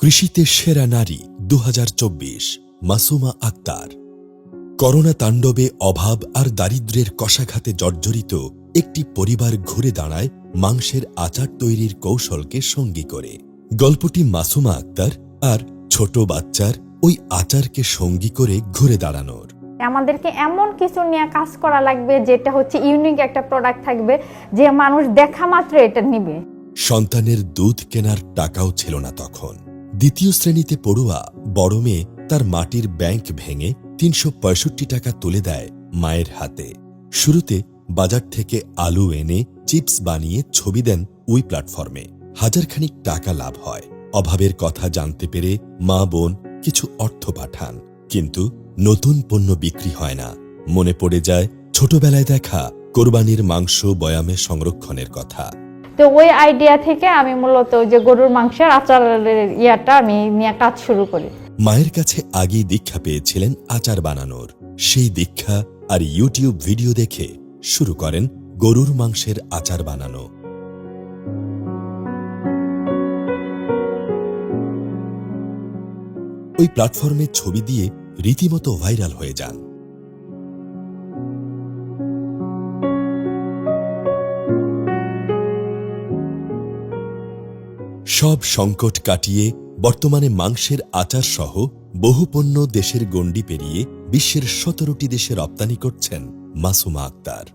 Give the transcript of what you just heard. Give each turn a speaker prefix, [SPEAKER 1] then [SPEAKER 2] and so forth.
[SPEAKER 1] কৃষিতে সেরা নারী 2024 মাসুমা আক্তার। করোনা তাণ্ডবে অভাব আর দারিদ্র্যের কষাঘাতে জর্জরিত একটি পরিবার ঘুরে দাঁড়ায় মাংসের আচার তৈরির কৌশলকে সঙ্গী করে। গল্পটি মাসুমা আক্তার আর ছোট বাচ্চার ওই আচারকে সঙ্গী করে ঘুরে দাঁড়ানোর।
[SPEAKER 2] আমাদেরকে এমন কিছু নিয়ে কাজ করা লাগবে যেটা হচ্ছে ইউনিক একটা প্রোডাক্ট থাকবে, যে মানুষ দেখা মাত্র এটা নিবে।
[SPEAKER 1] সন্তানের দুধ কেনার টাকাও ছিল না তখন। দ্বিতীয় শ্রেণীতে পড়ুয়া বড় মেয়ে তার মাটির ব্যাংক ভেঙে ৩৬৫ টাকা তুলে দেয় মায়ের হাতে। শুরুতে বাজার থেকে আলু এনে চিপস বানিয়ে ছবি দেন ওই প্ল্যাটফর্মে। হাজারখানিক টাকা লাভ হয়। অভাবের কথা জানতে পেরে মা বোন কিছু অর্থ পাঠান, কিন্তু নতুন পণ্য বিক্রি হয় না। মনে পড়ে যায় ছোটবেলায় দেখা কোরবানির মাংস বয়ামে সংরক্ষণের কথা।
[SPEAKER 2] তো ওই আইডিয়া থেকে আমি মূলত যে গরুর মাংসের আচারের আমি নিয়ে কাজ শুরু করি।
[SPEAKER 1] মায়ের কাছে আগেই দীক্ষা পেয়েছিলেন আচার বানানোর। সেই দীক্ষা আর ইউটিউব ভিডিও দেখে শুরু করেন গরুর মাংসের আচার বানানো। ওই প্ল্যাটফর্মে ছবি দিয়ে রীতিমতো ভাইরাল হয়ে যান। সব সংকট কাটিয়ে বর্তমানে মাংসের আচার সহ বহু পণ্য দেশের গণ্ডি পেরিয়ে বিশ্বের ১৭টি দেশে রপ্তানি করছেন মাসুমা আক্তার।